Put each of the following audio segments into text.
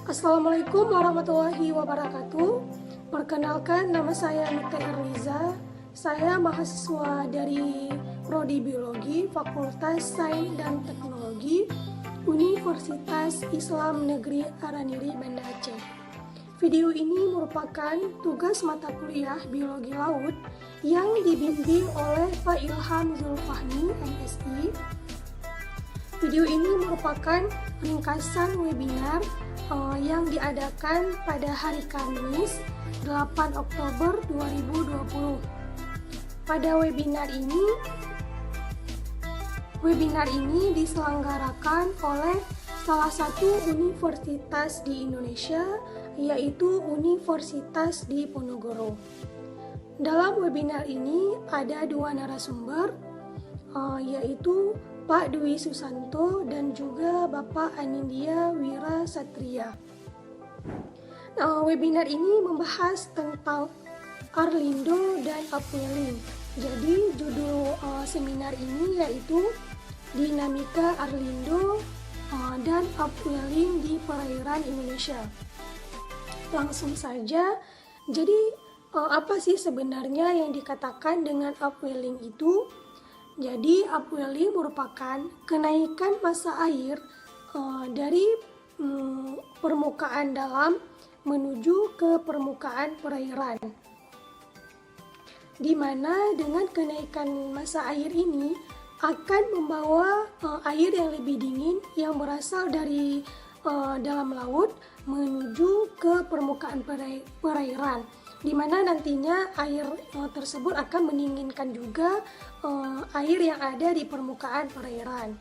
Assalamualaikum warahmatullahi wabarakatuh. Perkenalkan, nama saya Nute Erliza. Saya mahasiswa dari Prodi Biologi Fakultas Sains dan Teknologi Universitas Islam Negeri Araniri, Banda Aceh. Video ini merupakan tugas mata kuliah Biologi Laut yang dibimbing oleh Pak Ilham Zulfahmi, MSI. Video ini merupakan ringkasan webinar yang diadakan pada hari Kamis 8 Oktober 2020. Pada webinar ini diselenggarakan oleh salah satu universitas di Indonesia, yaitu Universitas Diponegoro. Dalam webinar ini ada dua narasumber, yaitu Pak Dwi Susanto dan juga Bapak Anindya Wira Satria. Webinar ini membahas tentang Arlindo dan Upwelling. Jadi judul seminar ini yaitu Dinamika Arlindo dan Upwelling di Perairan Indonesia. Langsung saja, jadi apa sih sebenarnya yang dikatakan dengan upwelling itu? Jadi upwelling merupakan kenaikan massa air dari permukaan dalam menuju ke permukaan perairan. Di mana dengan kenaikan massa air ini akan membawa air yang lebih dingin yang berasal dari dalam laut menuju ke permukaan perairan, di mana nantinya air tersebut akan mendinginkan juga air yang ada di permukaan perairan.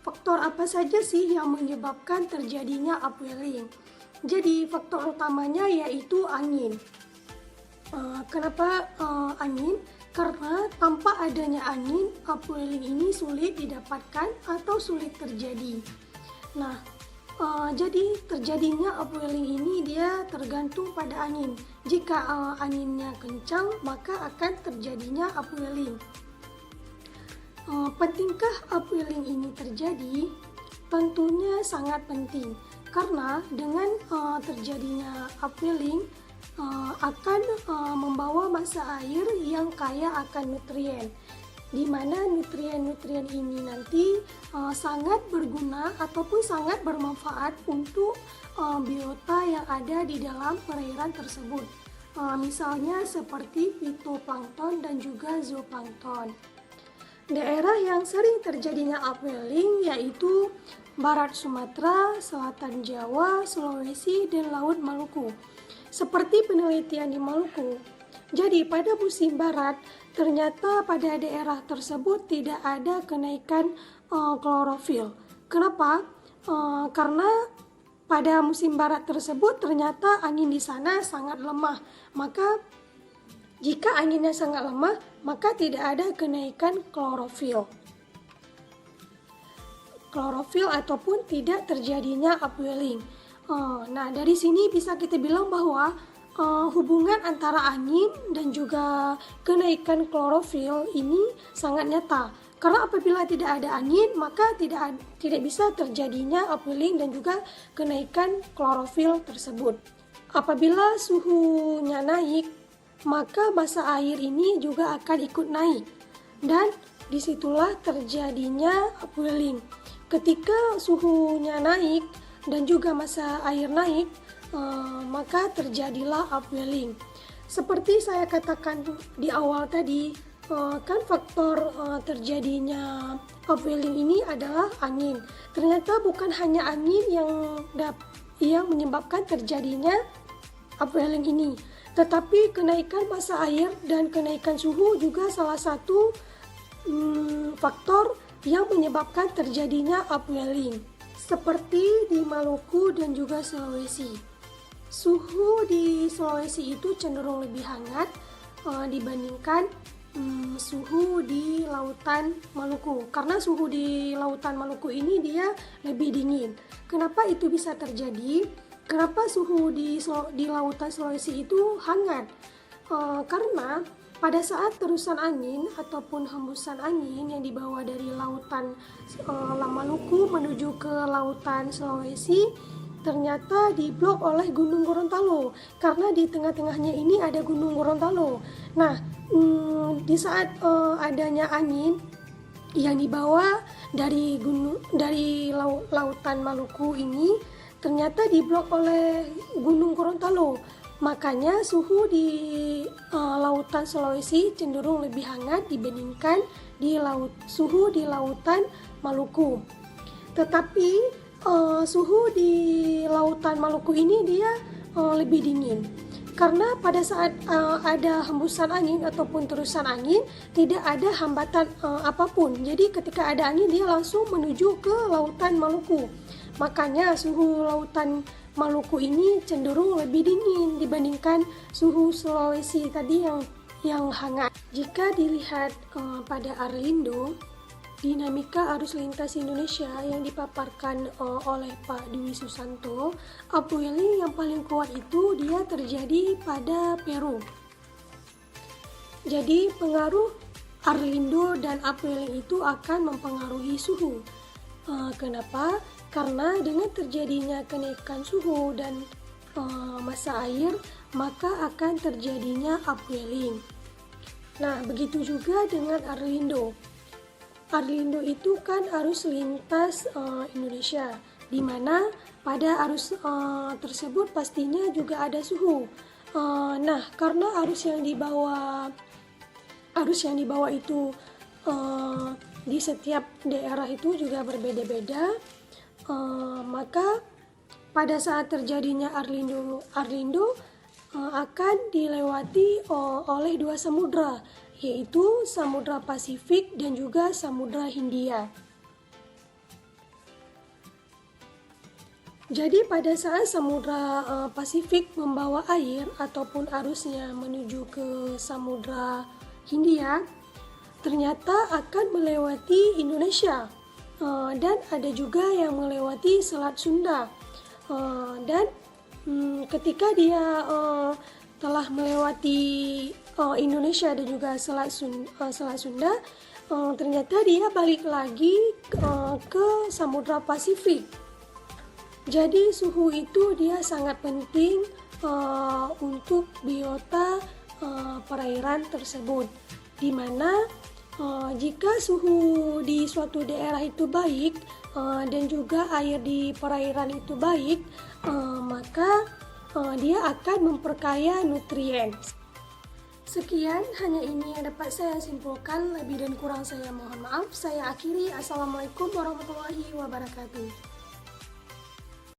Faktor apa saja sih yang menyebabkan terjadinya upwelling? Jadi faktor utamanya yaitu angin. Kenapa angin? Karena tanpa adanya angin, upwelling ini sulit didapatkan atau sulit terjadi. Nah, jadi terjadinya upwelling ini dia tergantung pada angin. Jika anginnya kencang, maka akan terjadinya upwelling. Pentingkah upwelling ini terjadi? Tentunya sangat penting, karena dengan terjadinya upwelling akan membawa massa air yang kaya akan nutrien, di mana nutrien-nutrien ini nanti sangat berguna ataupun sangat bermanfaat untuk biota yang ada di dalam perairan tersebut. Misalnya seperti fitoplankton dan juga zooplankton. Daerah yang sering terjadinya upwelling yaitu Barat Sumatera, Selatan Jawa, Sulawesi, dan Laut Maluku. Seperti penelitian di Maluku. Jadi pada musim barat, ternyata pada daerah tersebut tidak ada kenaikan klorofil. Kenapa? Karena pada musim barat tersebut ternyata angin di sana sangat lemah. Maka jika anginnya sangat lemah, maka tidak ada kenaikan klorofil. Klorofil ataupun tidak terjadinya upwelling. Nah, dari sini bisa kita bilang bahwa hubungan antara angin dan juga kenaikan klorofil ini sangat nyata. Karena apabila tidak ada angin, maka tidak bisa terjadinya upwelling dan juga kenaikan klorofil tersebut. Apabila suhunya naik, maka massa air ini juga akan ikut naik. Dan disitulah terjadinya upwelling. Ketika suhunya naik dan juga massa air naik, maka terjadilah upwelling. Seperti saya katakan di awal tadi, kan faktor terjadinya upwelling ini adalah angin. Ternyata bukan hanya angin yang menyebabkan terjadinya upwelling ini, tetapi kenaikan massa air dan kenaikan suhu juga salah satu faktor yang menyebabkan terjadinya upwelling. Seperti di Maluku dan juga Sulawesi. Suhu di Sulawesi itu cenderung lebih hangat dibandingkan suhu di lautan Maluku. Karena suhu di lautan Maluku ini dia lebih dingin. Kenapa itu bisa terjadi? Kenapa suhu di lautan Sulawesi itu hangat? Karena pada saat terusan angin ataupun hembusan angin yang dibawa dari lautan Maluku menuju ke lautan Sulawesi, ternyata diblok oleh Gunung Gorontalo, karena di tengah-tengahnya ini ada Gunung Gorontalo. Nah, di saat adanya angin yang dibawa dari lautan Maluku ini ternyata diblok oleh Gunung Gorontalo. Makanya suhu di lautan Sulawesi cenderung lebih hangat dibandingkan suhu di lautan Maluku. Tetapi suhu di lautan Maluku ini dia lebih dingin. Karena pada saat ada hembusan angin ataupun terusan angin, tidak ada hambatan apapun. Jadi ketika ada angin, dia langsung menuju ke lautan Maluku. Makanya suhu lautan Maluku ini cenderung lebih dingin dibandingkan suhu Sulawesi tadi yang hangat. Jika dilihat pada Arlindo, dinamika arus lintas Indonesia yang dipaparkan oleh Pak Dwi Susanto, upwelling yang paling kuat itu dia terjadi pada Peru. Jadi pengaruh Arlindo dan upwelling itu akan mempengaruhi suhu. Kenapa? Karena dengan terjadinya kenaikan suhu dan massa air, maka akan terjadinya upwelling. Nah, begitu juga dengan Arlindo. Arlindo itu kan arus lintas Indonesia, di mana pada arus tersebut pastinya juga ada suhu. Nah, karena arus yang dibawa itu di setiap daerah itu juga berbeda-beda, maka pada saat terjadinya Arlindo akan dilewati oleh dua samudra, yaitu Samudra Pasifik dan juga Samudra Hindia. Jadi pada saat Samudra Pasifik membawa air ataupun arusnya menuju ke Samudra Hindia, ternyata akan melewati Indonesia, dan ada juga yang melewati Selat Sunda. Dan ketika dia telah melewati Indonesia dan juga Selat Sunda, ternyata dia balik lagi ke Samudra Pasifik. Jadi suhu itu dia sangat penting untuk biota perairan tersebut, di mana jika suhu di suatu daerah itu baik dan juga air di perairan itu baik, maka dia akan memperkaya nutrien. Sekian, hanya ini yang dapat saya simpulkan. Lebih dan kurang saya mohon maaf. Saya akhiri. Assalamualaikum warahmatullahi wabarakatuh.